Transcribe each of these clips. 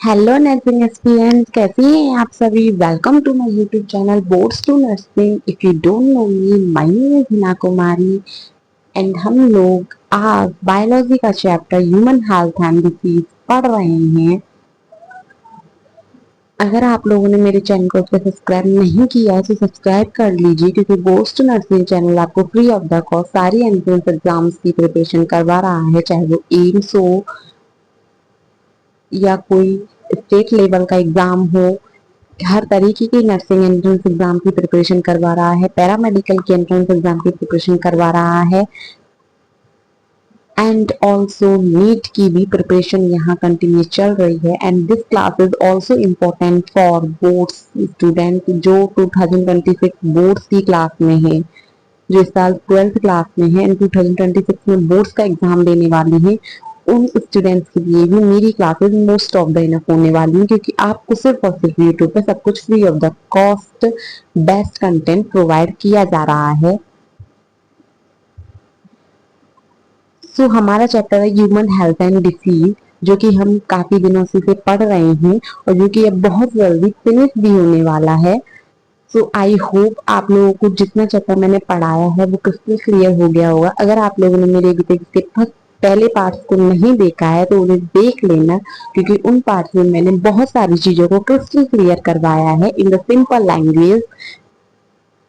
Hello nursing aspirants, कैसी हैं आप सभी। Welcome to my YouTube channel boards to nursing. If you don't know me, my name is Hina Kumari and हम लोग आज बायोलॉजी का chapter human health and disease पढ़ रहे हैं। अगर आप लोगों ने मेरे चैनल को सब्सक्राइब नहीं किया है तो सब्सक्राइब कर लीजिए, क्योंकि बोर्ड्स टू नर्सिंग चैनल आपको फ्री ऑफ द कॉस्ट सारी एंट्रेंस एग्जाम्स की प्रिपरेशन करवा रहा है, चाहे वो एम्स हो या कोई स्टेट लेवल का एग्जाम हो। हर तरीके की नर्सिंग एंट्रेंस एग्जाम की प्रिपरेशन करवा रहा है, पैरामेडिकल की एंट्रेंस एग्जाम की प्रिपरेशन करवा रहा है एंड ऑल्सो नीट की भी प्रिपरेशन यहाँ कंटिन्यू चल रही है। And this class is also important for boards student जो 2026 बोर्ड्स की क्लास में है, जो इस साल 12th क्लास में है एंड 2026 में बोर्ड्स का एग्जाम देने वाली है। उन स्टूडेंट्स के लिए भी मेरी classes most of the enough होने वाली है, क्योंकि आपको सिर्फ और सिर्फ यूट्यूब पे सब कुछ free of the cost best content provide किया जा रहा है। हमारा चैप्टर है ह्यूमन हेल्थ एंड डिसीज, जो कि हम काफी दिनों से पढ़ रहे हैं और जो कि अब बहुत जल्दी फिनिश भी होने वाला है। आई होप आप लोगों को जितना चैप्टर मैंने पढ़ाया है वो क्रिस्टल क्लियर हो गया होगा। अगर आप लोगों ने मेरे अभी तक के पहले पार्ट्स को नहीं देखा है तो उन्हें देख लेना, क्योंकि उन पार्ट्स में मैंने बहुत सारी चीजों को क्रिस्टल क्लियर करवाया है इन द सिंपल लैंग्वेज।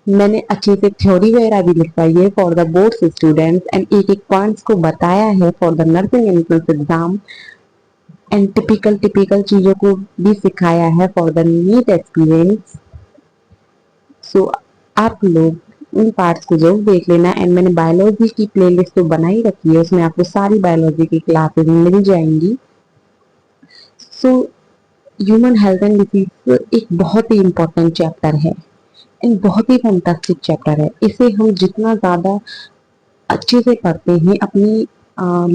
मैंने अच्छे से थ्योरी वगैरह भी लिखवाई है for the boards students and एक एक पॉइंट्स को बताया है for the nursing entrance exam and typical typical चीजों को भी सिखाया है फॉर द नीट एक्सपीरियंस। सो आप लोग उन पार्ट्स को जरूर देख लेना। एंड मैंने बायोलॉजी की प्लेलिस्ट तो बना ही रखी है, उसमें आपको सारी बायोलॉजी की क्लासेस मिल जाएंगी। So human health and disease एक बहुत ही इम्पोर्टेंट चैप्टर है एंड बहुत ही फैंटास्टिक चैप्टर है। इसे हम जितना ज्यादा अच्छे से पढ़ते हैं, अपनी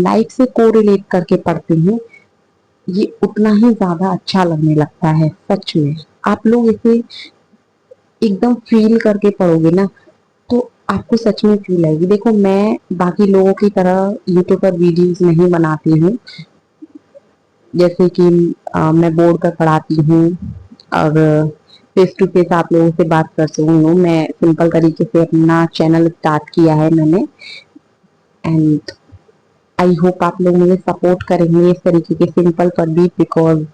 लाइफ से कोरिलेट करके पढ़ते हैं, ये उतना ही ज्यादा अच्छा लगने लगता है। सच में आप लोग इसे एकदम फील करके पढ़ोगे ना तो आपको सच में फील आएगी। देखो, मैं बाकी लोगों की तरह यूट्यूब पर वीडियोस नहीं बनाती हूँ, जैसे कि मैं बोर्ड पर पढ़ाती हूँ और फेस टू फेस आप लोगों से बात कर सकूँ। मैं सिंपल तरीके से अपना चैनल स्टार्ट किया है मैंने एंड आई होप आप लोग मुझे सपोर्ट करेंगे इस तरीके के सिंपल पर भी, बिकॉज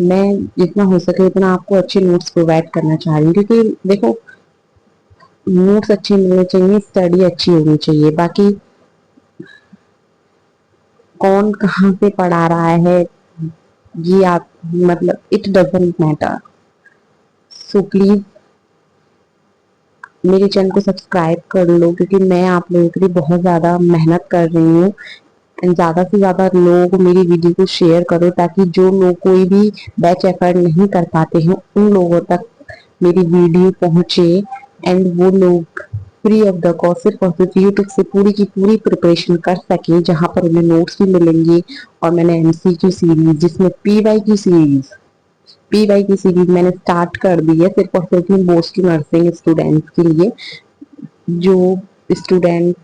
मैं जितना हो सके उतना आपको अच्छे नोट्स प्रोवाइड करना चाह रही हूँ। क्योंकि देखो, नोट्स अच्छे मिलने चाहिए, स्टडी अच्छी होनी चाहिए। बाकी कौन कहाँ से पढ़ा रहा है ये आप मतलब इट डजेंट मैटर। प्लीज मेरे चैनल को सब्सक्राइब कर लो, क्योंकि मैं आप लोगों के लिए बहुत ज्यादा मेहनत कर रही हूँ एंड ज्यादा से ज्यादा लोग मेरी वीडियो को शेयर करो, ताकि जो लोग कोई भी बैच एफर्ट नहीं कर पाते हैं उन लोगों तक मेरी वीडियो पहुंचे एंड वो लोग फ्री ऑफ द कॉस्ट सिर्फ और सिर्फ यूट्यूब से पूरी की पूरी प्रिपरेशन कर सके, जहां पर उन्हें नोट्स भी मिलेंगे। और मैंने एमसीक्यू सीरीज, जिसमें पीवाई की सीरीज मैंने स्टार्ट कर दी है सिर्फ और सिर्फ बोर्ड्स की नर्सिंग स्टूडेंट्स के लिए। जो स्टूडेंट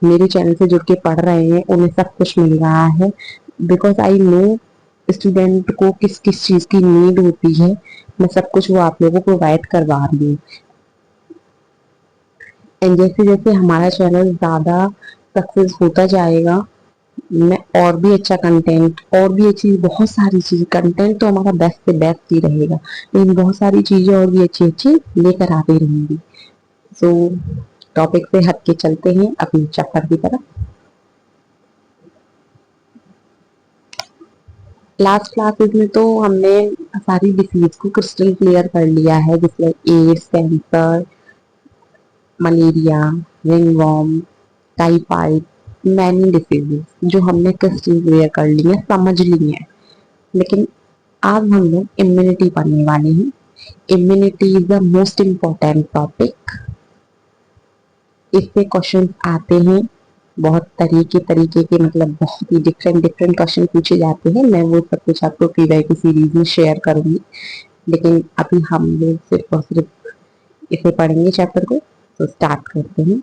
मेरे चैनल से जुड़ के पढ़ रहे हैं उन्हें सब कुछ मिल रहा है, बिकॉज आई नो स्टूडेंट को किस किस चीज की नीड होती है। मैं सब कुछ वो आप लोगों को प्रोवाइड करवा रही हूँ। एंड जैसे जैसे हमारा चैनल ज्यादा सक्सेस होता जाएगा, मैं और भी अच्छा कंटेंट, और भी अच्छी बहुत सारी चीज, कंटेंट तो हमारा बेस्ट से बेस्ट ही रहेगा, लेकिन बहुत सारी चीजें और भी अच्छी अच्छी लेकर आती रहूंगी। सो टॉपिक से हट के चलते हैं अपनी चैप्टर की तरफ। लास्ट क्लासेस में तो हमने सारी डिसीज को क्रिस्टल क्लियर कर लिया है, जैसे AIDS, cancer, malaria, ringworm, typhoid, many diseases जो हमने क्रिस्टल क्लियर कर ली है, समझ ली है। लेकिन आज हम लोग इम्यूनिटी पढ़ने वाले हैं। Immunity is the most important topic. इससे क्वेश्चन आते हैं बहुत तरीके तरीके के, मतलब बहुत ही डिफरेंट डिफरेंट क्वेश्चन पूछे जाते हैं। मैं वो सब कुछ आपको पीवाई की सीरीज में शेयर करूंगी, लेकिन अभी हम लोग सिर्फ और सिर्फ इसे पढ़ेंगे चैप्टर को। तो स्टार्ट करते हैं।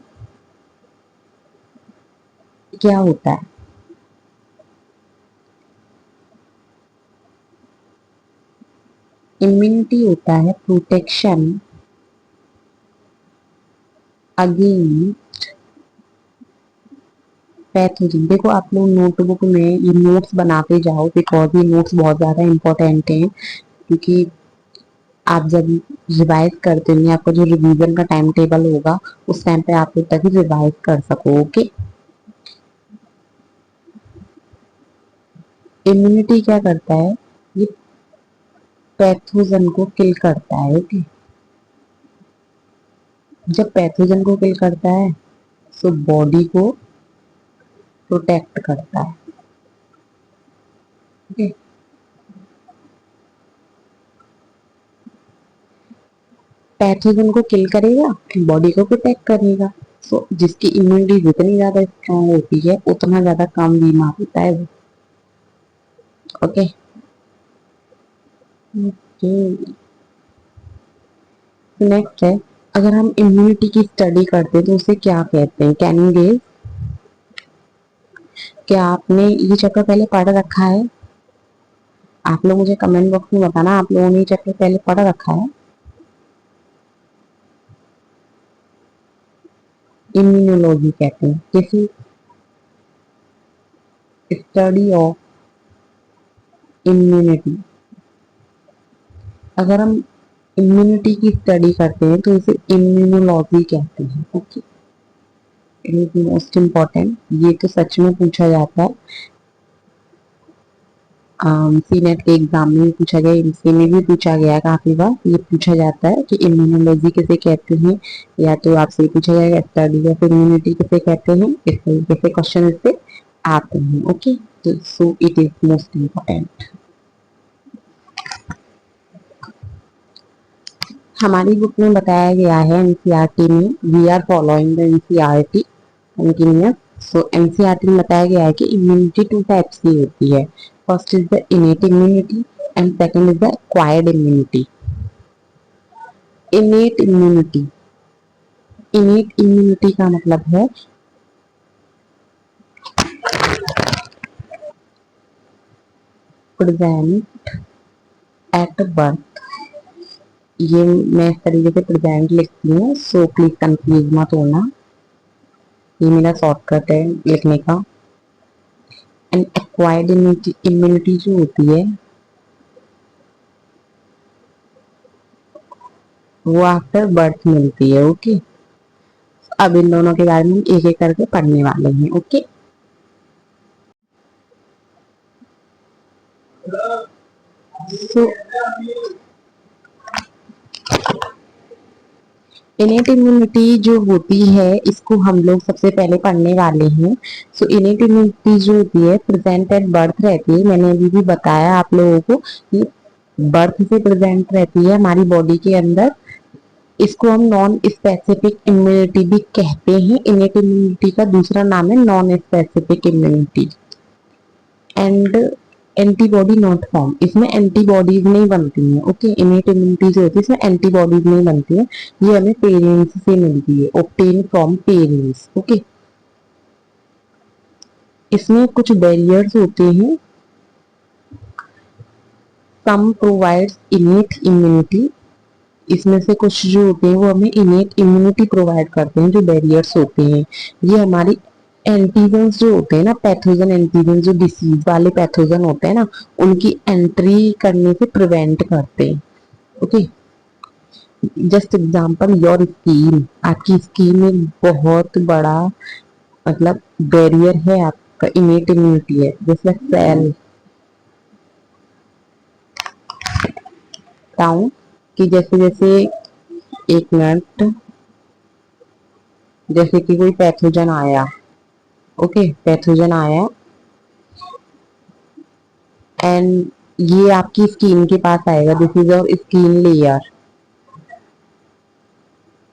क्या होता है इम्यूनिटी होता है प्रोटेक्शन अगेंस्ट पैथोजन। देखो आप लोग नोटबुक में ये नोट्स बनाते जाओ, बिकॉज ये नोट्स बहुत ज्यादा इंपॉर्टेंट हैं, क्योंकि आप जब रिवाइज करते होंगे, आपका जो रिवीजन का टाइम टेबल होगा उस टाइम पे आप तभी रिवाइज कर सको। ओके, इम्यूनिटी क्या करता है, ये पैथोजन को किल करता है। ओके, जब पैथोजन को किल करता है तो बॉडी को प्रोटेक्ट करता है। ओके, पैथोजन को किल करेगा, बॉडी को प्रोटेक्ट करेगा। सो जिसकी इम्यूनिटी जितनी ज्यादा स्ट्रांग होती है उतना ज्यादा कम बीमार होता है वो। ओके, नेक्स्ट है, अगर हम इम्यूनिटी की स्टडी करते हैं तो उसे क्या कहते हैं, कैन यू गेस? क्या आपने ये चैप्टर पहले पढ़ रखा है? आप लोग मुझे कमेंट बॉक्स में बताना, आप लोगों ने ये चैप्टर पहले पढ़ रखा है? इम्यूनोलॉजी कहते हैं किसी स्टडी ऑफ इम्यूनिटी। अगर हम इम्यूनिटी की स्टडी करते हैं तो इसे इम्यूनोलॉजी कहते हैं। Okay, it is most important, ये तो सच में पूछा जाता है। सी नेट के एग्जाम में भी पूछा गया, इनसे में भी पूछा गया, काफी बार ये पूछा जाता है कि इम्यूनोलॉजी किसे कहते हैं, या तो आपसे पूछा जाएगा स्टडी ऑफ इम्यूनिटी किसे कहते हैं, इस तरीके से क्वेश्चन इससे आते हैं। ओके, तो so it is most important. हमारी बुक में बताया गया है एनसीईआरटी में, we are following the NCERT continuous. So NCERT में बताया गया है कि इम्यूनिटी टू टाइप्स की होती है। First is the innate immunity and second is the acquired immunity. Innate immunity, innate immunity का मतलब है प्रेजेंट एट बर्थ। ये मैं इस तरीके से प्रेजेंट लिखती हूँ, सो प्लीज कंफ्यूज मत होना, ये मेरा शॉर्टकट है लिखने का। एंड एक्वायर्ड इम्यूनिटी जो होती है वो आफ्टर बर्थ मिलती है। ओके, अब इन दोनों के बारे में एक एक करके पढ़ने वाले हैं। ओके, सो इनेट इम्यूनिटी जो होती है इसको हम लोग सबसे पहले पढ़ने वाले हैं। सो इनेट इम्यूनिटी जो होती है प्रेजेंट एट बर्थ रहती है, मैंने अभी भी बताया आप लोगों को, ये बर्थ से प्रेजेंट रहती है हमारी बॉडी के अंदर। इसको हम नॉन स्पेसिफिक इम्यूनिटी भी कहते हैं। इनेट इम्यूनिटी का दूसरा नाम है non specific immunity. And antibody not form, इसमें एंटीबॉडीज नहीं बनती हैं। ओके, इनेट इम्यूनिटी जो होती है इसमें एंटीबॉडीज नहीं बनती है, ये हमें पेरेंट्स से मिलती है, ऑब्टेन फ्रॉम पेरेंट्स। ओके, इसमें कुछ बैरियर्स होते हैं, सम प्रोवाइड्स इनेट इम्यूनिटी, इसमें से कुछ जो होते हैं वो हमें इनेट इम्यूनिटी प्रोवाइड करते हैं, जो बैरियर्स होते हैं ये हमारी एंटीजन्स जो होते हैं ना, पैथोजन एंटीजन जो डिसीज वाले पैथोजन होते हैं ना, उनकी एंट्री करने से प्रिवेंट करते हैं। Okay, just example your skin, आपकी स्किन में बहुत बड़ा मतलब बैरियर है, आपका इनेट इम्यूनिटी है, जैसे सेल बताऊं कि जैसे जैसे एक मिनट, जैसे कि कोई पैथोजन आया, ओके पैथोजन आया एंड ये आपकी स्किन के पास आएगा, this is your skin layer.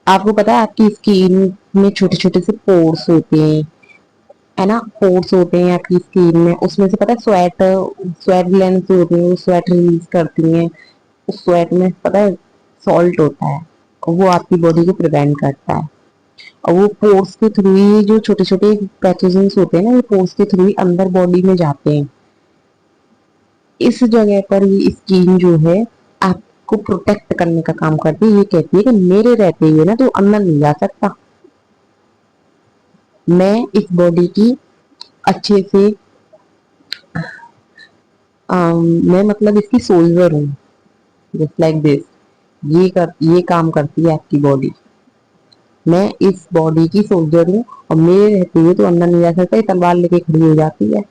आपको पता है आपकी स्किन में छोटे छोटे से पोर्स होते हैं, है ना, पोर्स होते हैं आपकी स्किन में, उसमें से पता है स्वेट, स्वेट ग्लैंड जो होती है वो स्वेट रिलीज करती हैं, उस स्वेट में पता है सॉल्ट होता है, वो आपकी बॉडी को प्रिवेंट करता है। और वो पोर्स के थ्रू ही जो छोटे छोटे पैथोजेंस होते हैं ना, ये पोर्स के थ्रू ही अंदर बॉडी में जाते हैं। इस जगह पर ये स्किन जो है, आप को प्रोटेक्ट करने का काम करती है। ये कहती है कि मेरे रहते हुए ना तो अंदर नहीं जा सकता, मैं इस बॉडी की अच्छे से मैं मतलब इसकी सोल्जर हूँ, जस्ट लाइक दिस। ये काम करती है आपकी बॉडी। मैं इस बॉडी की सोल्जर हूँ और मेरे रहते हुए तो अंदर नहीं जा सकता, ये तलवार लेके खड़ी हो जाती है।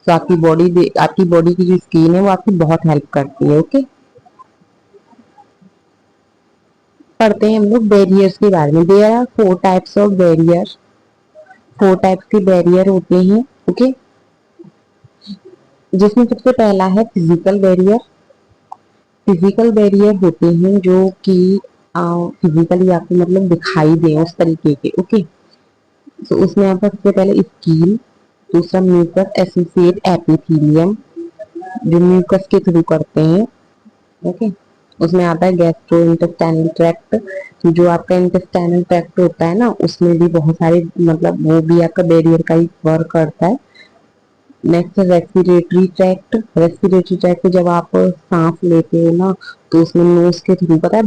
तो आपकी बॉडी की जो स्किन है वो आपकी बहुत हेल्प करती है। ओके, पढ़ते हैं हम लोग बैरियर्स के बारे में। There are 4 types of barrier. 4 types के बैरियर होते हैं। ओके, जिसमें सबसे पहला है फिजिकल बैरियर। फिजिकल बैरियर होते हैं जो कि फिजिकली आपको मतलब दिखाई दे उस तरीके के। ओके, तो उसमें आपका सबसे पहले स्किन, दूसरा म्यूकस एसोसिएट एपिथेलियम, जो म्यूकस के थ्रू करते हैं। ओके, उसमें आता है गैस्ट्रो इंटेस्टाइनल ट्रैक्ट। जो आपका इंटेस्टाइनल ट्रैक्ट होता है ना, उसमें भी बहुत सारे मतलब वो भी आपका बैरियर का ही वर्क करता है। नेक्स्ट है रेस्पिरेटरी ट्रैक्ट। रेस्पिरेटरी ट्रैक्ट जब आप सांस लेते हो ना, तो उसमें नोज के थ्रू पता है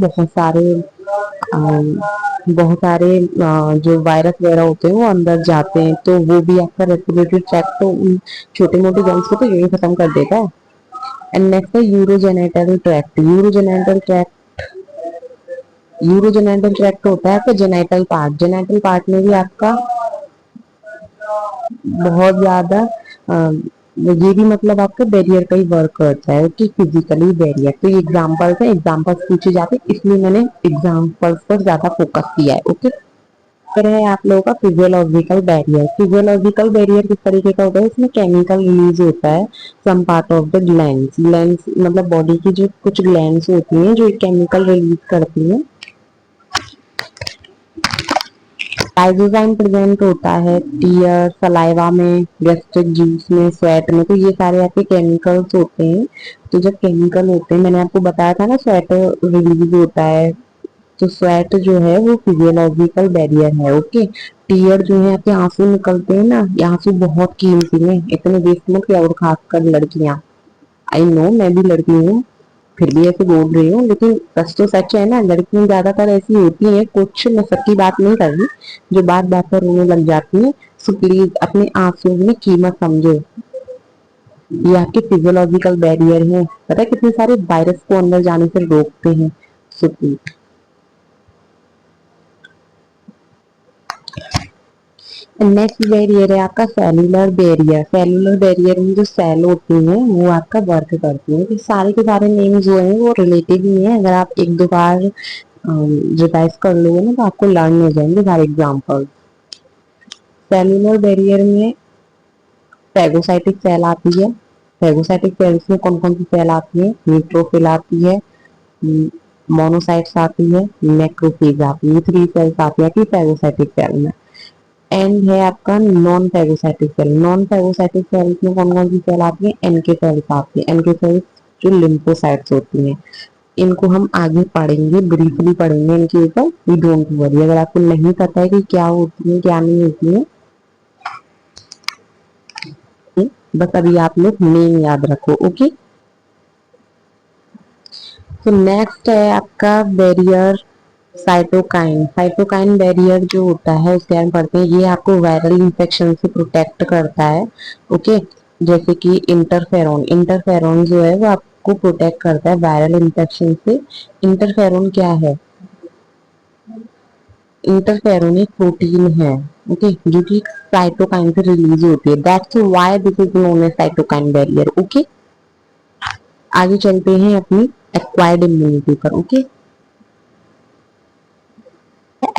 जो वायरस वगैरह होते हैं वो अंदर जाते हैं, तो वो भी आपका रेस्पिरेटरी ट्रैक्ट तो छोटे मोटे जर्म्स को तो यही खत्म कर देता है। एंड नेक्स्ट है यूरोजेनिटल ट्रैक्ट। यूरोजेनिटल ट्रैक्ट होता है आपका जेनाइटल पार्ट। जेनाइटल पार्ट में भी आपका बहुत ज्यादा ये भी मतलब आपका बैरियर का ही वर्क करता है कि फिजिकली बैरियर। तो ये एग्जांपल्स है, एग्जांपल्स पूछे जाते हैं इसलिए मैंने एग्जांपल्स पर ज्यादा फोकस किया है। ओके, फिर है आप लोगों का फिजियोलॉजिकल बैरियर। फिजियोलॉजिकल बैरियर किस तरीके का होता है, इसमें केमिकल रिलीज होता है some part of the glands. Glands मतलब बॉडी की जो कुछ ग्लैंड्स होती हैं जो केमिकल रिलीज करती हैं। लाइसोजाइम प्रेजेंट होता है टीयर, सलाइवा में, गैस्ट्रिक जूस में, स्वेट में। तो ये सारे आपके केमिकल्स होते हैं। तो जब केमिकल होते हैं, मैंने आपको बताया था ना स्वेट रिलीज होता है, तो स्वेट जो है वो फिजियोलॉजिकल बैरियर है। ओके, टीयर जो है आपके आंसू निकलते हैं ना, ये आंसू बहुत कीमती है, इतने वेस्ट मत किया, और खासकर लड़कियां। आई नो मैं भी लड़की हूँ, फिर भी ऐसे बोल रही हूँ, लेकिन सच तो सच है ना, लड़कियां ज्यादातर ऐसी होती हैं, कुछ मैं सबकी बात नहीं कर रही, जो बात बात पर रोने लग जाती है। सो प्लीज अपने आंसू में कीमत समझो, ये आपके फिजियोलॉजिकल बैरियर है। पता है कितने सारे वायरस को अंदर जाने से रोकते हैं। सो प्लीज, नेक्स्ट बैरियर है आपका सेलुलर बैरियर। सेलुलर बैरियर में जो सेल होती हैं वो आपका वर्क करती हैं। तो सारे के सारे नेम जो हैं वो रिलेटेड ही हैं, अगर आप एक दो बार रिवाइज कर लोगे ना तो आपको लर्न हो जाएंगे सारे एग्जाम्पल। सेलुलर बैरियर में फैगोसाइटिक सेल आती है। फैगोसाइटिक सेल्स में कौन कौन सी सेल आती है, न्यूट्रोफिल आती है, मोनोसाइट्स आती है, मैक्रोफेज आती है। 3 सेल्स आती है कि फैगोसाइटिक सेल में। एंड है आपका non phagocytic cell. Non phagocytic cells में कौन कौन सी सेल आती है, एनके सेल्स आती है। एनके सेल्स जो लिम्फोसाइट्स होती हैं, इनको हम आगे पढ़ेंगे, ब्रीफली पढ़ेंगे इनके ऊपर, वी डोंट वरी। अगर आपको नहीं पता है कि क्या होती है क्या नहीं होती है, बस अभी आप लोग नेम याद रखो। ओके, तो नेक्स्ट है आपका बैरियर साइटोकाइन। साइटोकाइन बैरियर जो होता है उसके बारे में पढ़ते हैं। ये आपको वायरल इंफेक्शन से प्रोटेक्ट करता है। ओके, जैसे कि इंटरफेरोन। इंटरफेरोन जो है वो आपको प्रोटेक्ट करता है वायरल इंफेक्शन से। इंटरफेरोन क्या है, इंटरफेरोन एक प्रोटीन है, ओके, जो कि साइटोकाइन से रिलीज होती है। That's why this is known as cytokine barrier. Okay, आगे चलते हैं अपनी एक्वायर्ड इम्यूनिटी पर। ओके,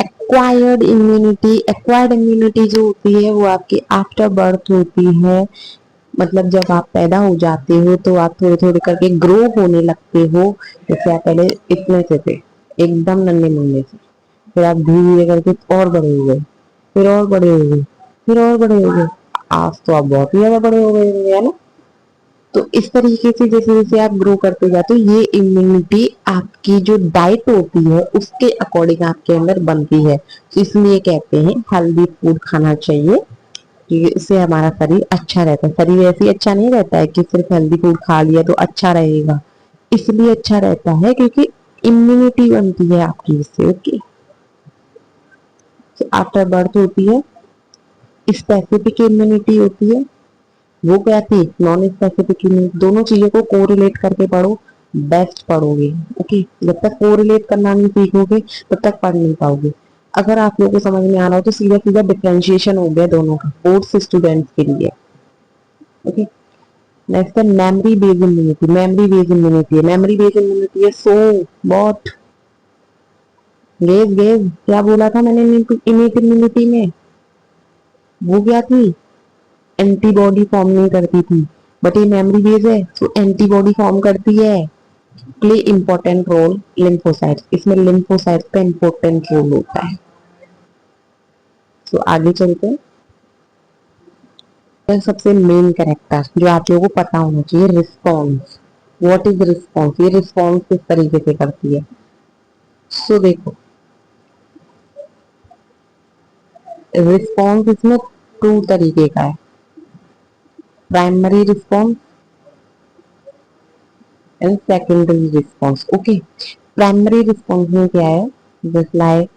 एक्वायर्ड इम्यूनिटी जो होती है वो आपकी आफ्टर बर्थ होती है। मतलब जब आप पैदा हो जाते हो तो आप थोड़े थोड़े करके ग्रो होने लगते हो। जैसे आप पहले इतने से थे, एकदम नन्हे मुन्ने से, फिर आप धीरे धीरे करके और बड़े हो गए, फिर और बड़े हो गए, फिर और बड़े हो गए, आज तो आप बहुत ही ज्यादा बड़े हो गए होंगे, है ना। तो इस तरीके से जैसे जैसे आप ग्रो करते जाते हो, ये इम्यूनिटी आपकी जो डाइट होती है उसके अकॉर्डिंग आपके अंदर बनती है। तो इसलिए कहते हैं हेल्दी फूड खाना चाहिए, कि इससे हमारा शरीर अच्छा रहता है। शरीर ऐसे ही अच्छा नहीं रहता है कि सिर्फ हेल्दी फूड खा लिया तो अच्छा रहेगा, इसलिए अच्छा रहता है क्योंकि इम्यूनिटी बनती है आपकी इससे। ओके, आफ्टर बर्थ होती है स्पेसिफिक इम्यूनिटी होती है, वो क्या थी नॉन स्पेसिफिक इम्यूनिटी। दोनों चीजों को कोरिलेट करके पढ़ो, बेस्ट पढ़ोगे। ओके, जब तक कोरिलेट करना नहीं सीखोगे तब तक पढ़ नहीं पाओगे। अगर आप लोगों को समझ में आ रहा हो तो सीधा सीधा डिफरेंशिएशन हो गया दोनों का बोर्ड्स स्टूडेंट्स के लिए। ओके, नेक्स्ट है memory based immunity. Memory based immunity है सो बहुत गेज गेज क्या बोला था मैंने इनेट इम्यूनिटी में, वो क्या थी एंटीबॉडी फॉर्म नहीं करती थी, बट ये मेमोरी बेस है तो एंटीबॉडी फॉर्म करती है। प्ले इंपॉर्टेंट रोल लिम्फोसाइट्स, इसमें लिम्फोसाइट्स का इंपॉर्टेंट रोल होता है। तो आगे चलते हैं, तो सबसे मेन कैरेक्टर जो आप लोगों को पता होना चाहिए रिस्पॉन्स। व्हाट इज रिस्पॉन्स, ये रिस्पॉन्स किस तरीके से करती है। सो देखो रिस्पॉन्स इसमें टू तरीके का है, primary response and secondary response. Okay, primary response में क्या है, just like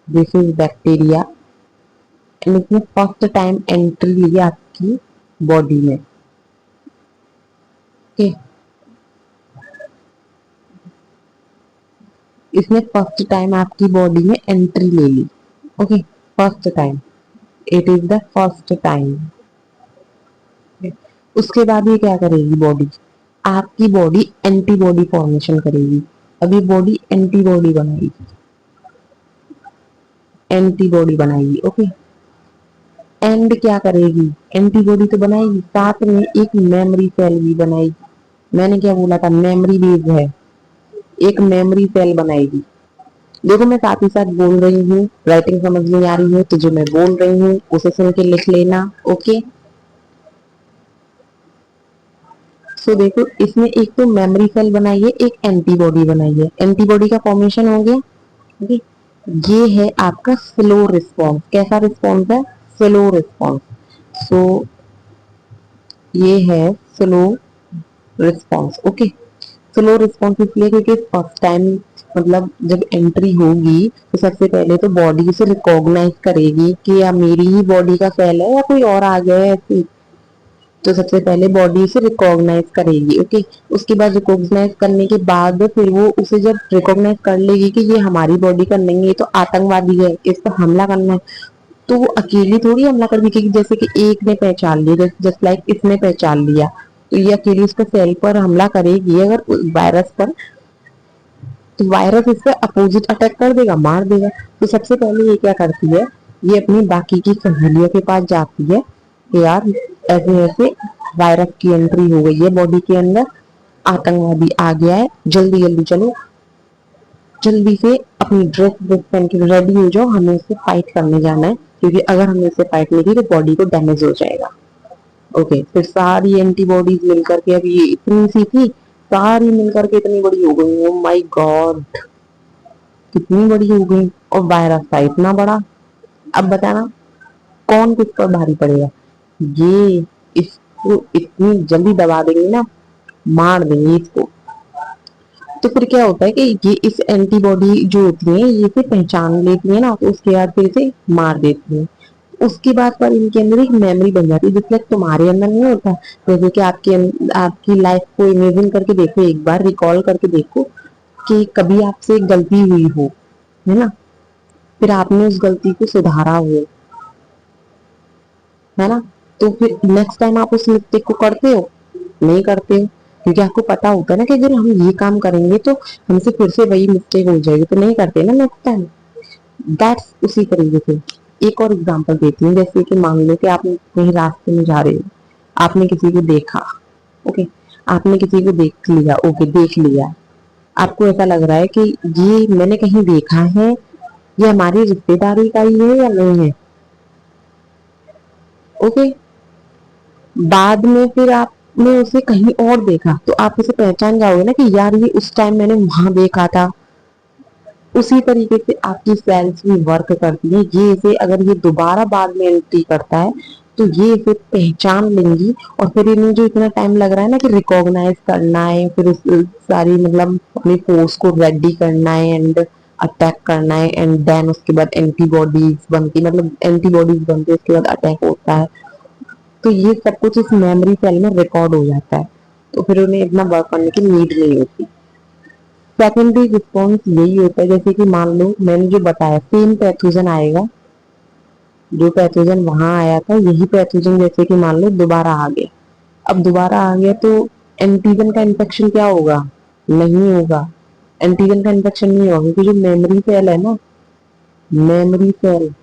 this is bacteria and इसने फर्स्ट टाइम एंट्री लिया आपकी बॉडी में। ओके, इसने फर्स्ट टाइम आपकी बॉडी में एंट्री ले ली। Okay, first time, it is the first time. उसके बाद ये क्या करेगी बॉडी, आपकी बॉडी एंटीबॉडी फॉर्मेशन करेगी। अभी बॉडी एंटीबॉडी बनाएगी, एंटीबॉडी बनाएगी। ओके, एंड क्या करेगी, एंटीबॉडी तो बनाएगी साथ में एक मेमोरी सेल भी बनाएगी। मैंने क्या बोला था मेमोरी बेस है, एक मेमोरी सेल बनाएगी। देखो मैं साथ ही साथ बोल रही हूँ, राइटिंग समझ नहीं आ रही है तो जो मैं बोल रही हूँ उसे सुन के लिख लेना। ओके, सो देखो इसमें एक तो मेमोरी सेल बनाई है, एक एंटीबॉडी बनाई है, एंटीबॉडी का फॉर्मेशन हो गया। ओके, ये है आपका स्लो रिस्पॉन्स। कैसा रिस्पॉन्स है, स्लो रिस्पॉन्स। सो ये है slow response. Okay, slow response इसलिए क्योंकि फर्स्ट टाइम मतलब जब एंट्री होगी तो सबसे पहले तो बॉडी से रिकॉग्नाइज करेगी कि या मेरी ही बॉडी का सेल है या कोई और आ गया है ऐसे। तो सबसे पहले बॉडी से रिकॉग्नाइज करेगी। ओके, उसके बाद रिकॉग्नाइज करने के बाद फिर वो उसे जब रिकॉग्नाइज कर लेगी कि ये हमारी बॉडी का नहीं है, ये तो आतंकवादी है, इस पर हमला करना है, तो वो अकेली थोड़ी हमला कर देगी। जैसे कि एक ने पहचान लिया, जस्ट लाइक इसने पहचान लिया, तो ये अकेली उसके सेल पर हमला करेगी अगर वायरस पर, तो वायरस इस पर अपोजिट अटैक कर देगा, मार देगा। तो सबसे पहले ये क्या करती है, ये अपनी बाकी की सहेलियों के पास जाती है कि यार ऐसे ऐसे वायरस की एंट्री हो गई है बॉडी के अंदर, आतंकवादी आ गया है, जल्दी जल्दी चलो, जल्दी से अपनी ड्रेस पहन के रेडी हो जाओ, हमें इससे फाइट करने जाना है, क्योंकि अगर हमने इससे फाइट नहीं की तो बॉडी को डैमेज हो जाएगा। ओके, फिर सारी एंटीबॉडीज मिलकर के, अभी ये इतनी सी थी, सारी मिलकर के इतनी बड़ी हो गई। ओ माय गॉड, कितनी बड़ी हो गई, और वायरस था इतना बड़ा। अब बताना कौन किस पर भारी पड़ेगा, ये इसको इतनी जल्दी दबा देंगे ना, मार देंगे इसको। तो फिर क्या होता है कि ये इस एंटीबॉडी जो होती है ये फिर पहचान लेती है ना, तो उसके बाद फिर से मार देती है। उसके बाद पर इनके अंदर एक मेमोरी बन जाती है, जिससे तुम्हारे अंदर नहीं होता। जैसे कि आपकी लाइफ को इमेजिन करके देखो, एक बार रिकॉल करके देखो कि कभी आपसे एक गलती हुई हो, है ना, फिर आपने उस गलती को सुधारा हो, है ना, तो फिर नेक्स्ट टाइम आप उस मिस्टेक को करते हो, नहीं करते हो, क्योंकि आपको पता होता है ना कि अगर हम ये काम करेंगे तो हमसे फिर से वही मिस्टेक हो जाएगी, तो नहीं करते ना नेक्स्ट टाइम। दैट्स उसी तरीके से। एक और एग्जांपल देती हूँ, जैसे कि मान लो कि आप कहीं रास्ते में जा रहे हो, आपने किसी को देखा। ओके, आपने किसी को देख लिया, ओके देख लिया, आपको ऐसा लग रहा है कि ये मैंने कहीं देखा है, ये हमारी रिश्तेदारी का ही है या नहीं है। ओके, बाद में फिर आपने उसे कहीं और देखा तो आप उसे पहचान जाओगे ना कि यार ये उस टाइम मैंने वहां देखा था, उसी तरीके से आपकी सेल्स भी वर्क करती है। ये इसे अगर ये दोबारा बाद में एंट्री करता है तो ये इसे पहचान लेंगी, और फिर इन्हें जो इतना टाइम लग रहा है ना कि रिकॉग्नाइज करना है, फिर उस सारी मतलब अपनी फोर्स को रेडी करना है एंड अटैक करना है, एंड देन उसके बाद एंटीबॉडीज बनती, मतलब एंटीबॉडीज बनती है, उसके बाद अटैक होता है। तो ये सब कुछ इस मेमोरी सेल में रिकॉर्ड हो जाता है, तो फिर उन्हें इतना वर्क करने की नीड नहीं होती। सेकेंडरी रिस्पॉन्स यही होता है, जैसे कि मान लो मैंने जो बताया सेम पैथोजन आएगा, जो पैथोजन वहां आया था यही पैथोजन जैसे कि मान लो दोबारा आ गया। अब दोबारा आ गया तो एंटीजन का इन्फेक्शन क्या होगा? नहीं होगा। एंटीजन का इन्फेक्शन नहीं होगा क्योंकि जो मेमोरी सेल है ना, मेमोरी सेल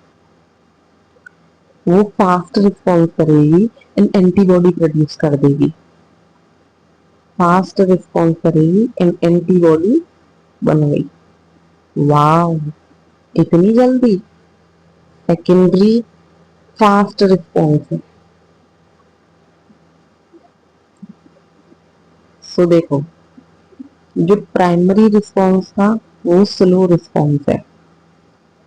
वो फास्ट रिस्पॉन्स करेगी एंड एंटीबॉडी प्रोड्यूस कर देगी, फास्ट रिस्पॉन्स करेगी एंड एंटीबॉडी बन गई। वाह, इतनी जल्दी! सेकेंडरी फास्ट रिस्पॉन्स है। सो देखो, जो प्राइमरी रिस्पॉन्स था वो स्लो रिस्पॉन्स है,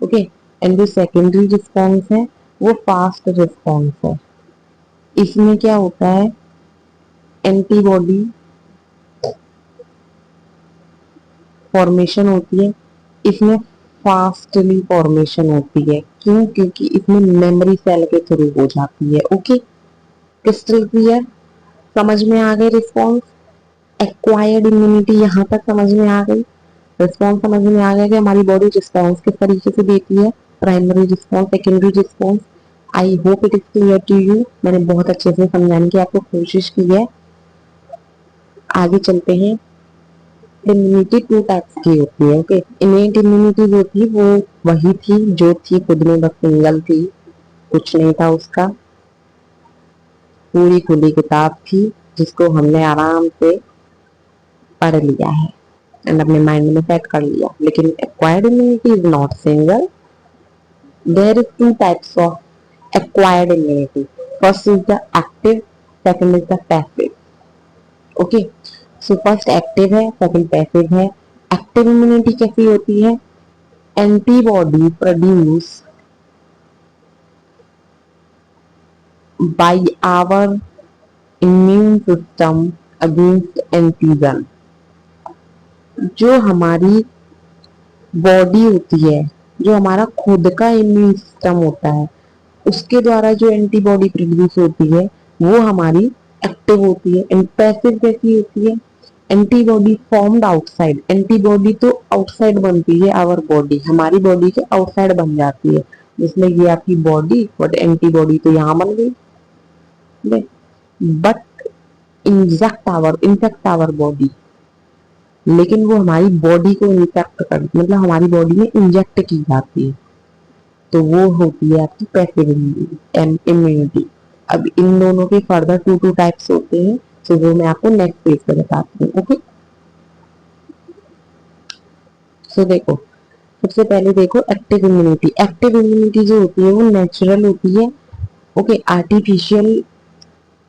ओके, एंड जो सेकेंडरी रिस्पॉन्स है वो फास्ट रिस्पॉन्स है। इसमें क्या होता है, एंटीबॉडी फॉर्मेशन होती है, इसमें फास्टली फॉर्मेशन होती है। क्यों? क्योंकि इसमें मेमोरी सेल के थ्रू हो जाती है। Okay, crystal clear? समझ में आ गए रिस्पॉन्स? एक्वायर्ड इम्यूनिटी यहाँ तक समझ में आ गई? रिस्पॉन्स समझ में आ गया कि हमारी बॉडी रिस्पॉन्स किस तरीके से देती है, primary response, secondary response. I hope it is clear to you. मैंने बहुत अच्छे से समझाने की आपको कोशिश की है। आगे चलते हैं। इम्यूनिटी टू टाइप्स की होती है, ओके। इनेट इम्यूनिटी जो थी वो वही थी जो थी खुद में, बस सिंगल थी, कुछ नहीं था उसका, पूरी खुली किताब थी जिसको हमने आराम से पढ़ लिया है एंड अपने माइंड में सेट कर लिया। लेकिन acquired immunity is not single, there is two types of acquired immunity. First is the active, second is the passive. Okay, so first active है, second passive है। एक्टिव इम्यूनिटी कैसी होती है? Antibody produce by our immune system against antigen. जो हमारी body होती है, जो हमारा खुद का इम्यून सिस्टम होता है, उसके द्वारा जो एंटीबॉडी प्रोड्यूस होती है वो हमारी एक्टिव होती है। एंड पैसिव कैसी होती है? Antibody formed outside. एंटीबॉडी तो आउटसाइड बनती है, आवर बॉडी, हमारी बॉडी के आउटसाइड बन जाती है, जिसमें ये आपकी बॉडी, बट एंटीबॉडी तो यहाँ बन गई, बट इंफेक्ट आवर बॉडी, लेकिन वो हमारी बॉडी को इन्फेक्ट कर, मतलब हमारी बॉडी में इंजेक्ट की जाती है, तो वो होती है आपकी पैसिव इम्यूनिटी। अब इन दोनों के फर्दर टू टाइप्स होते हैं, तो वो मैं आपको नेक्स्ट पेज पे बताती हूँ। ओके, सो देखो, सबसे पहले देखो एक्टिव इम्यूनिटी। एक्टिव इम्यूनिटी जो होती है वो नेचुरल होती है, ओके, आर्टिफिशियल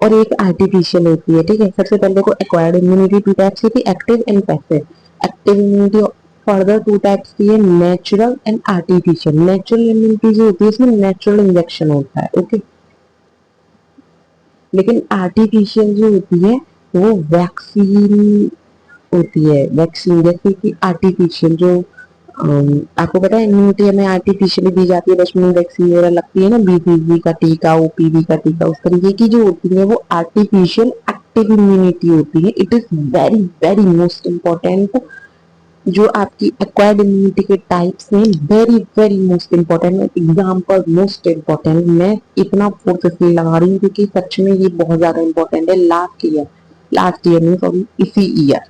और एक आर्टिफिशियल होती है, ठीक है। सबसे पहले देखो एक्वायर्ड इम्यूनिटी टू टाइप्स की थी, active and passive. Active immunity further two types की है, natural and artificial. Natural immunity जो होती है इसमें नेचुरल इंजेक्शन होता है, ओके। लेकिन आर्टिफिशियल जो होती है वो वैक्सीन होती है, वैक्सीन जैसे कि आर्टिफिशियल जो आपको पता है इम्यूनिटी हमें आर्टिफिशियली दी जाती है, बचपन में वैक्सीन वगैरह लगती है ना, बीसीजी का टीका, ओपीवी का टीका, उस तरीके की जो होती है वो आर्टिफिशियल एक्टिव इम्यूनिटी होती है। It is very very most important. जो आपकी एक्वायर्ड इम्यूनिटी के टाइप्स में very very most important example, most important, मैं इतना फोर्स इसलिए लगा रही हूँ क्योंकि सच में ये बहुत ज्यादा इम्पोर्टेंट है। लास्ट ईयर में, सॉरी इसी ईयर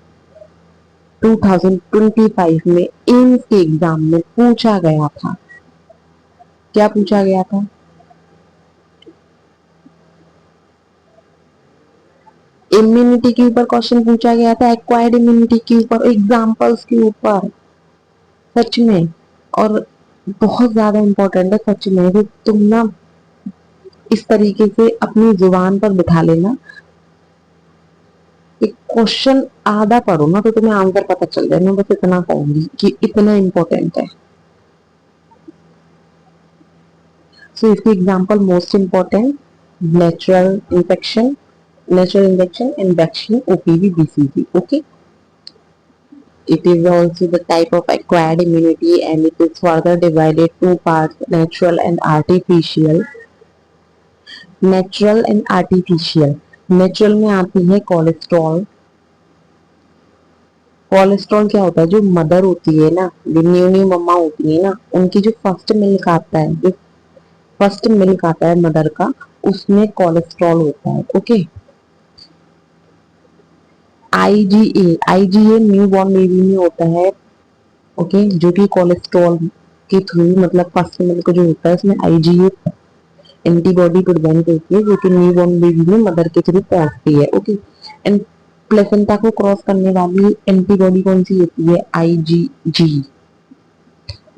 2025 में एम्स के एग्जाम में पूछा गया था, क्या पूछा गया था? इम्यूनिटी के ऊपर क्वेश्चन पूछा गया था, एक्वायर्ड इम्यूनिटी के ऊपर, एग्जाम्पल्स के ऊपर, सच में। और बहुत ज्यादा इम्पोर्टेंट है सच में, कि तुम ना इस तरीके से अपनी जुबान पर बिठा लेना एक क्वेश्चन आधा पढ़ो ना तो तुम्हें आंसर पता चल जाए, मैं बस इतना कहूंगी कि इतना इंपॉर्टेंट है। सो इसकी example most important, natural infection, natural infection, OPV, BCG. Okay, it is also the type of acquired immunity, and it is further divided two parts: natural and artificial. Natural and artificial. Natural में आती है cholesterol. Cholesterol क्या होता है, जो mother होती है ना, जो न्यू न्यू मम्मा होती है ना, उनकी जो फर्स्ट मिल्क आता है, जो फर्स्ट मिल्क आता है मदर का, उसमें कोलेस्ट्रॉल होता है। Okay. IgA new born baby में होता है। ओके, जो कि कोलेस्ट्रॉल के थ्रू, मतलब फर्स्ट मिल्क जो होता है उसमें आईजीए एंटीबॉडी प्रिवेंट होती है, जो कि न्यूबॉर्न बेबी में मदर के थ्रू पहुंचती है। ओके। एंड प्लेसेंटा को क्रॉस करने वाली एंटीबॉडी कौन सी होती है, IgG.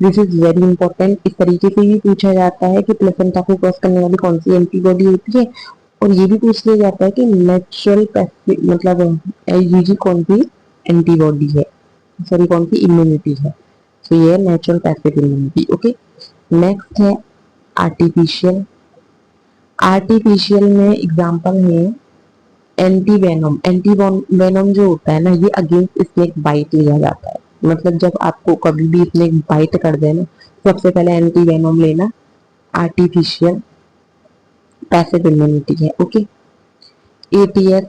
This is very important. इस तरीके से भी पूछा जाता है कि प्लेसेंटा को क्रॉस करने वाली कौन सी एंटीबॉडी होती है, और ये भी पूछ लिया जाता है कि नेचुरल मतलब आईजीजी कौन सी एंटीबॉडी है, सॉरी कौन सी इम्यूनिटी है। तो ये natural passive immunity. Okay. Next है आर्टिफिशियल। आर्टिफिशियल में एग्जांपल है एंटी वेनम। एंटी वेनम जो होता है ना, ये अगेंस्ट स्नेक बाइट लिया जाता है। मतलब जब आपको कभी भी स्नेक बाइट कर दे ना, सबसे पहले एंटी वेनम लेना। आर्टिफिशियल पैसिव इम्यूनिटी है। Okay. ATS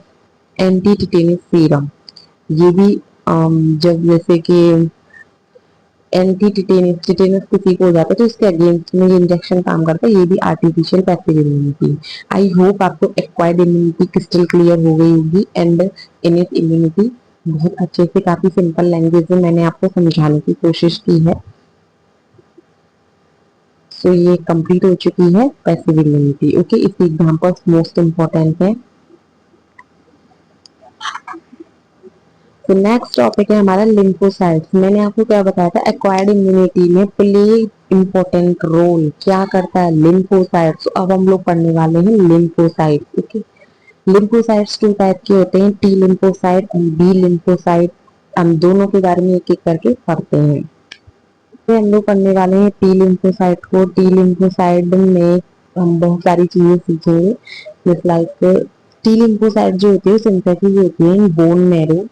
anti tetanus serum. ये भी जब जैसे कि एंटी टिटेनस टिटेनस किसी को हो जाता है तो इसके अगेंस्ट में ये इंजेक्शन काम करता है। ये भी artificial passive immunity. I hope आपको एक्वायर्ड इम्यूनिटी क्रिस्टल क्लियर हो गई होगी, एंड इनेट इम्यूनिटी बहुत अच्छे से, काफी सिंपल लैंग्वेज में मैंने आपको समझाने की कोशिश की है। सो ये कंप्लीट हो चुकी है पैसिव इम्यूनिटी। ओके, इसकी एग्जांपल्स मोस्ट इंपॉर्टेंट है। तो नेक्स्ट टॉपिक है हमारा लिम्फोसाइट्स। मैंने आपको क्या बताया था, एक्वायर्ड इम्यूनिटी में प्ले इंपॉर्टेंट रोल क्या करता है लिम्फोसाइट्स। अब हम लोग पढ़ने वाले हैं lymphocyte. Okay. Lymphocytes two type के होते हैं, T lymphocyte and B lymphocyte. हम दोनों के बारे में एक एक करके पढ़ते हैं। तो हम लोग पढ़ने वाले हैं टी लिम्फोसाइट को। टी लिम्फोसाइट में हम बहुत सारी चीजें सीखेंगे, जैसे लाइक टी लिम्फोसाइट जो होती है सिंथेसिस होती है बोन मैरो।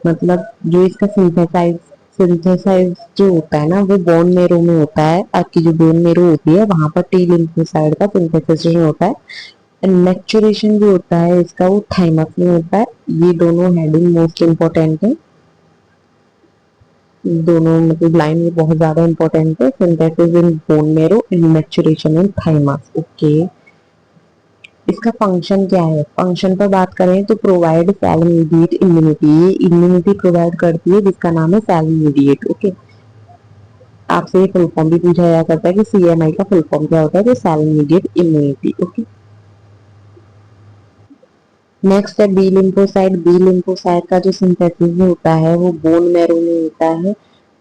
मतलब जो इसका सिंथेसाइज जो होता है ना, वो बोन मेरो में होता है। आपकी जो बोन मेरो होती है वहां पर टी लिम्फोसाइट का सिंथेसिस होता है। एंड मैच्योरेशन जो होता है इसका, वो थाइमस में होता है। ये दोनों हेडिंग मोस्ट इंपॉर्टेंट है। दोनों मतलब लाइन में बहुत ज्यादा इंपॉर्टेंट है। Synthesis in bone marrow and maturation in thymus. Okay. इसका फंक्शन क्या है, फंक्शन पर बात करें तो प्रोवाइड सेल इमीडिएट इम्यूनिटी। ये इम्यूनिटी प्रोवाइड करती है जिसका नाम है सेल इमीडिएट। ओके। आपसे ये फुल फॉर्म भी पूछा जा सकता है कि सीएमआई का फुल फॉर्म क्या होता है, तो cell mediated immunity. Okay. Next है बी लिम्फोसाइट। बी लिम्फोसाइट का जो सिंथेसिस होता है वो बोन मैरो में होता है,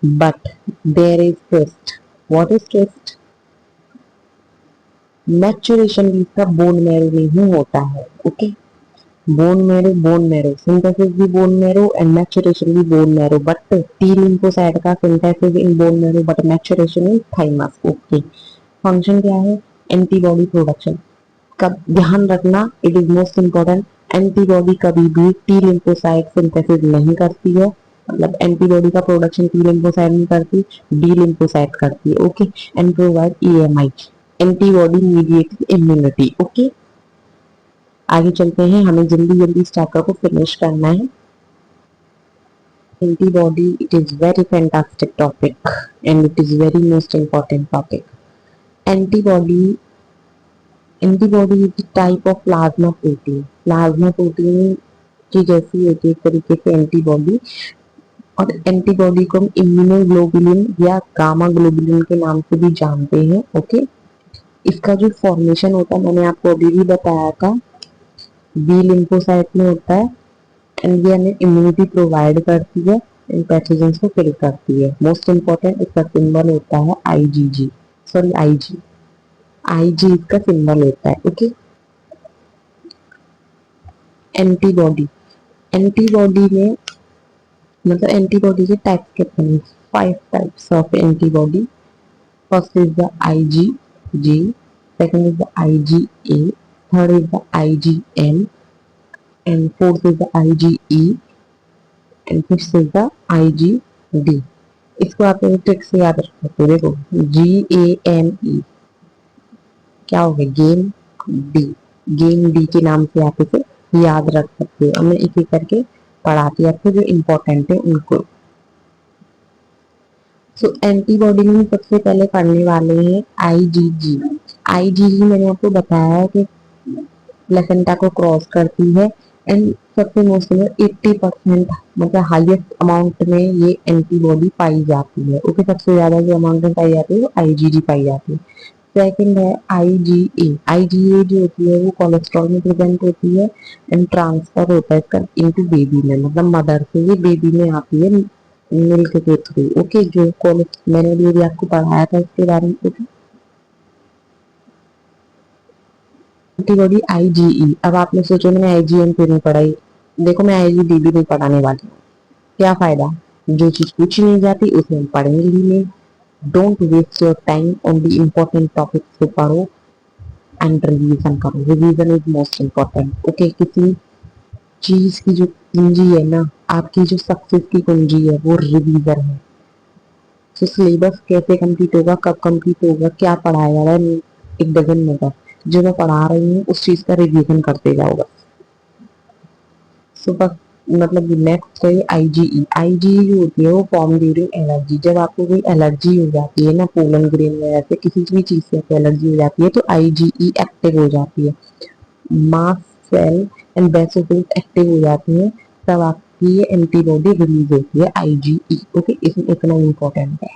but there is twist. What is twist, maturation भी इसका बोन मैरो में ही होता है। ओके। बोन मैरो सिंथेसिस भी बोन मैरो एंड मैच्योरेशन भी bone marrow, but T lymphocyte का synthesis in bone marrow but maturation in thymus. Okay. Function क्या है, एंटीबॉडी प्रोडक्शन का ध्यान रखना, it is most important. Antibody कभी भी टी लिम्फोसाइट सिंथेसिस नहीं करती है, मतलब एंटीबॉडी का प्रोडक्शन टी लिम्फोसाइट नहीं करती, डी लिम्फोसाइट करती है। Okay. And provide EMI, antibody mediated immunity. Okay. आगे चलते हैं, हमें जल्दी जल्दी इस चैप्टर को फिनिश करना है। Antibody, it is very fantastic topic and it is very most important topic. Antibody, antibody is type of plasma protein. Plasma protein की जैसी होती है एक तरीके से एंटीबॉडी, और एंटीबॉडी को हम इम्यूनोग्लोबुलिन या गामा ग्लोबुलिन के नाम से भी जानते हैं। ओके। इसका जो फॉर्मेशन होता है मैंने आपको अभी भी बताया था, बी लिम्फोसाइट में होता है, एंड ये हमें इम्यूनिटी प्रोवाइड करती है, इन पैथोजेंस को किल करती है। मोस्ट इंपॉर्टेंट इसका सिंबल होता है आईजीजी, सॉरी आईजी, आईजी इसका सिंबल होता है। ओके। एंटीबॉडी, एंटीबॉडी में मतलब एंटीबॉडी के टाइप कितने हैं? 5 types of antibody. First is the IgG, second is the IgA, third is the IgM, and fourth is the IgE, and fifth is the IgD. इसको आप trick से याद रख सकते हो. देखो GAME क्या हो गया? Game D. गेम डी के नाम से आप इसे याद रख सकते हो. अब मैं एक एक करके पढ़ाती हूँ आपको जो इम्पोर्टेंट है उनको. सो एंटीबॉडी में सबसे पहले पढ़ने वाले हैं IgG. IgG मैंने आपको बताया है कि प्लेसेंटा को क्रॉस करती है एंड सबसे मोस्ट 80% मतलब हाईएस्ट अमाउंट में ये एंटीबॉडी पाई जाती है. ओके, सबसे ज्यादा जो अमाउंट में पाई जाती है वो IgG पाई जाती है. सेकंड है IgA. IgA जो होती है वो कोलेस्ट्रॉल में प्रेजेंट होती है एंड ट्रांसफर होता है इसका इनटू बेबी में. मतलब मदर से ये बेबी में आती है मिल्क के थ्रू. ओके, जो मैंने भी आपको पढ़ाया था इसके बारे में. Antibody IgE. अब आपने सोचा मैंने IgM क्यों नहीं पढ़ाई. देखो मैं IgD भी नहीं पढ़ाने वाली हूँ. क्या फायदा? जो चीज पूछी नहीं जाती उसे हम पढ़ेंगे ही नहीं. Don't waste your time on the important topics को पढ़ो एंड रिवीजन करो. Revision is most important. Okay, किसी चीज की जो कुंजी है ना, आपकी जो सक्सेस की कुंजी है वो रिवीजन है. तो सिलेबस कैसे कंप्लीट होगा, कब कंप्लीट होगा, क्या पढ़ाया जा रहा है, इट डजंट मैटर. जो मैं पढ़ा रही हूँ उस चीज का रिवीजन करते जाओगा. सो बस मतलब नेक्स्ट है IgE. IgE जो होती है वो फॉर्म ड्यूरिंग एलर्जी. जब आपको कोई एलर्जी हो जाती है ना, पोलन ग्रेन में ऐसे किसी भी चीज से एलर्जी हो जाती है तो IgE एक्टिव हो जाती है. Mast cell and basophils active हो जाती है तब आपकी ये एंटीबॉडी रिलीज होती है IgE. ओके, इसमें इतना इम्पोर्टेंट है.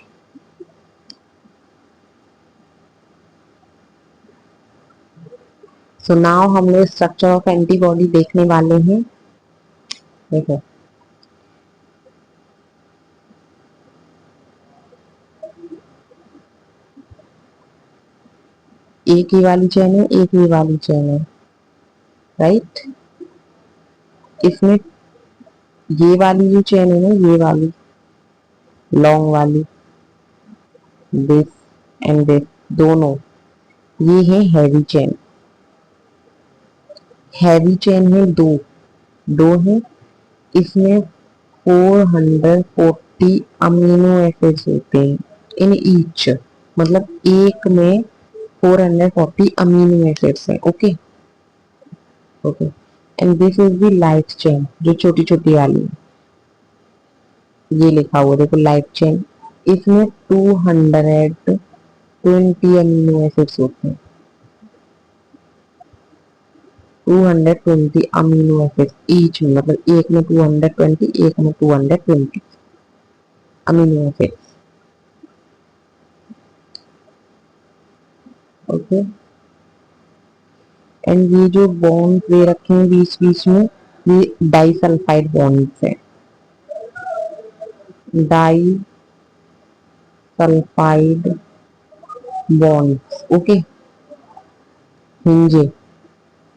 सो नाउ हम लोग स्ट्रक्चर ऑफ एंटीबॉडी देखने वाले हैं. देखो एक ही वाली चेन है, एक ही वाली चेन है, राइट. इसमें ये वाली जो चेन है ना, ये वाली लॉन्ग वाली, दिस एंड दिस, दोनों ये है हैवी चेन. हैवी चेन है दो. दो है. इसमें 440 अमीनो एसिड्स होते हैं इन ईच. मतलब एक में 440 अमीनो एसिड्स है. Okay okay. And this is the light chain जो छोटी छोटी वाली है. ये लिखा हुआ देखो लाइट चेन. इसमें 220 अमीनो एसिड्स होते हैं. 220 अमीनो एसिड्स ईच में. मतलब एक में 220, एक में 220 अमीनो एसिड्स. ओके. एंड ये जो बॉन्ड दे रखे हैं बीच बीच में ये डाइसल्फाइड बॉन्ड्स है. Disulphide bonds. Okay. Hinge.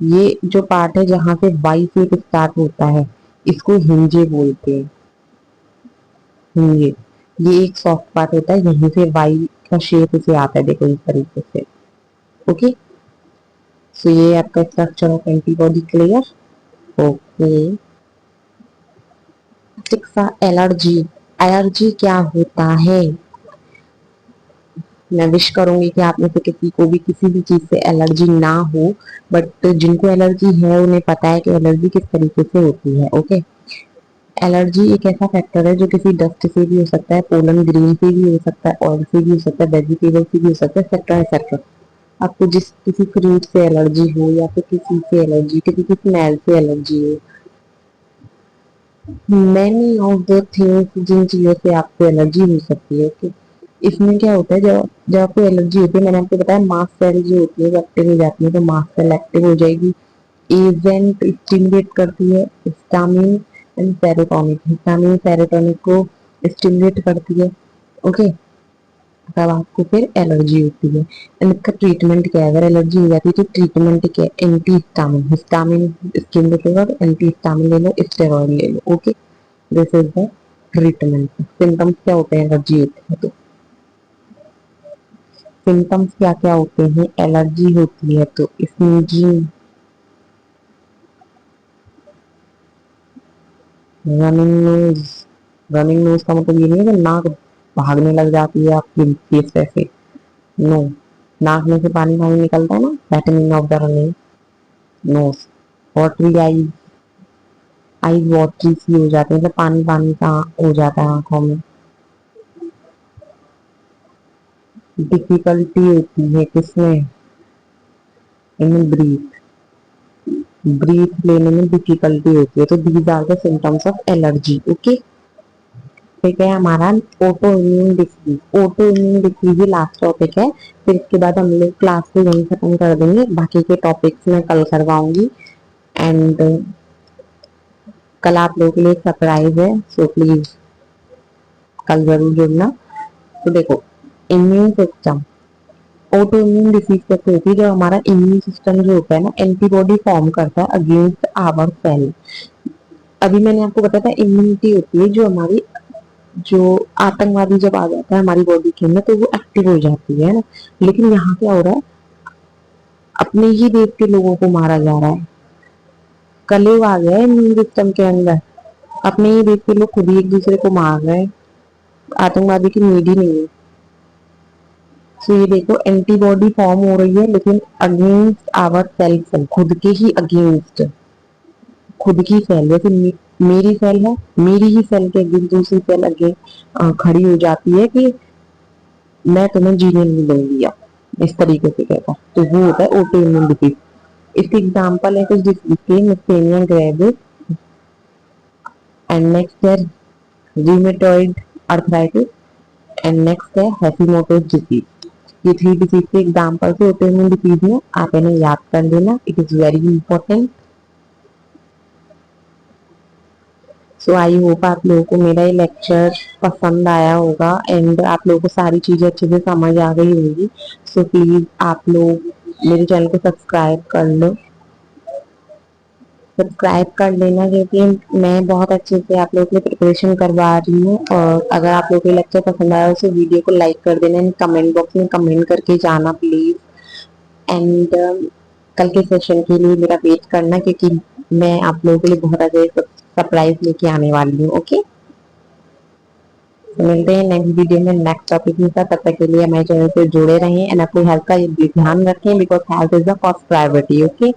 ये जो पार्ट है जहां से वाई से स्टार्ट होता है इसको हिंजे बोलते हैं. हिंजे. ये एक सॉफ्ट पार्ट होता है यहीं से वाई का शेप इसे आता है. देखो इस तरीके से. ओके. सो ये आपका structure of antibody clear. Okay. Allergy. Allergy क्या होता है? मैं विश करूंगी कि आप में से किसी को भी किसी भी चीज से एलर्जी ना हो. बट जिनको एलर्जी है उन्हें पता है कि एलर्जी किस तरीके से होती है. ओके. एलर्जी एक ऐसा फैक्टर है जो किसी डस्ट से भी हो सकता है, पोलन ग्रीन से भी हो सकता है, ऑयल से भी हो सकता है, वेजिटेबल से भी हो सकता है, एक्सेट्रा एक्सेट्रा. आपको जिस किसी फ्रूट से एलर्जी हो या फिर किसी से एलर्जी, किसी की स्मेल से एलर्जी हो, मैनी ऑफ द थिंग्स जिन चीजों से आपको एलर्जी हो सकती है. ओके. इसमें क्या होता है जब जब आपको एलर्जी होती है, मैंने आपको बताया मास्ट सेल जो होती है वो एक्टिव हो जाती है. तो मास्ट सेल एक्टिव हो जाएगी. एजेंट स्टिमुलेट करती है histamine and serotonin. Histamine serotonin को स्टिमुलेट करती है. ओके. तब आपको फिर एलर्जी होती है। एंड इसका ट्रीटमेंट क्या है? अगर एलर्जी हो जाती है तो ट्रीटमेंट क्या है? एंटी हिस्टामिन, हिस्टामिन स्किन दिखेगा तो एंटी हिस्टामिन ले लो, स्टेरॉइड ले लो। Okay, this is the treatment. Symptoms क्या होते हैं एलर्जी होती है तो? सिम्टम्स क्या क्या होते हैं एलर्जी होती है तो? Sneezing, running nose. Running nose का मतलब ये नहीं है कि नाक भागने लग जाती है आपकी फेस पे से। नो, नाक में से पानी पानी निकलता है ना, that mean of the running nose. Watery eye, eyes watery सी हो जाती है, मतलब पानी पानी सा हो जाता है आंखों में। डिफिकल्टी होती है किसमें? इन ब्रीथ, ब्रीथ लेने में डिफिकल्टी होती है। तो these are the symptoms of allergy. Okay, ठीक है हमारा auto immune disease. Auto immune disease ही लास्ट टॉपिक है, फिर इसके बाद हम लोग क्लास को यहीं खत्म कर देंगे। बाकी के टॉपिक्स मैं कल करवाऊंगी। एंड कल आप लोगों के लिए सरप्राइज है, सो प्लीज कल जरूर जुड़ना। तो देखो, immune system, auto immune disease कैसे होती है? जब हमारा इम्यून सिस्टम जो होता है ना, एंटीबॉडी फॉर्म करता है अगेंस्ट आवर सेल। अभी मैंने आपको बताया था इम्यूनिटी होती है जो हमारी, जो आतंकवादी जब आ जाता है हमारी बॉडी के अंदर तो वो एक्टिव हो जाती है ना। लेकिन यहाँ क्या हो रहा है? अपने ही देश के लोगों को मारा जा रहा है। कलयुग आ गया है इम्यून सिस्टम के अंदर। अपने ही देश के लोग खुद ही एक दूसरे को मार रहे हैं। आतंकवादी की नीड ही नहीं है। तो ये देखो, एंटीबॉडी फॉर्म हो रही है लेकिन अगेंस्ट आवर सेल्फ, खुद के ही अगेंस्ट। खुद की सेल, जैसे मेरी सेल है, मेरी ही सेल के अगेंस्ट दूसरी सेल अगे खड़ी हो जाती है कि मैं तुम्हें जीने नहीं दूंगी अब, इस तरीके से कहता है। तो वो होता है ऑटो इम्यून डिसीज। इसके एग्जाम्पल है कुछ डिसीज के, मिस्थेनिया ग्रेविस, एंड नेक्स्ट है रूमेटॉइड अर्थराइटिस, एंड नेक्स्ट है हैशीमोटोस डिसीज। ये थ्री डिसीज के एग्जाम्पल से ऑटो इम्यून डिसीज में आप इन्हें याद कर लेना, it is very important. So I hope आप लोगों को मेरा ये लेक्चर पसंद आया होगा एंड आप लोगों को सारी चीजें अच्छे से समझ आ गई होगी। सो प्लीज आप लोग मेरे चैनल को सब्सक्राइब कर लो, सब्सक्राइब कर लेना, क्योंकि मैं बहुत अच्छे से आप लोगों के लिए प्रिपरेशन करवा रही हूँ। और अगर आप लोगों को लेक्चर पसंद आया तो वीडियो को लाइक कर देना एंड कमेंट बॉक्स में कमेंट करके जाना प्लीज। एंड कल के सेशन के लिए मेरा वेट करना, क्योंकि मैं आप लोगों के लिए बहुत अच्छे सरप्राइज लेके आने वाली हूँ। ओके, मिलते हैं नेक्स्ट वीडियो में नेक्स्ट टॉपिक के साथ। तब तक के लिए हमारे चैनल पे जुड़े रहें एंड अपनी हेल्थ का ध्यान रखें, because health is the first priority. Okay.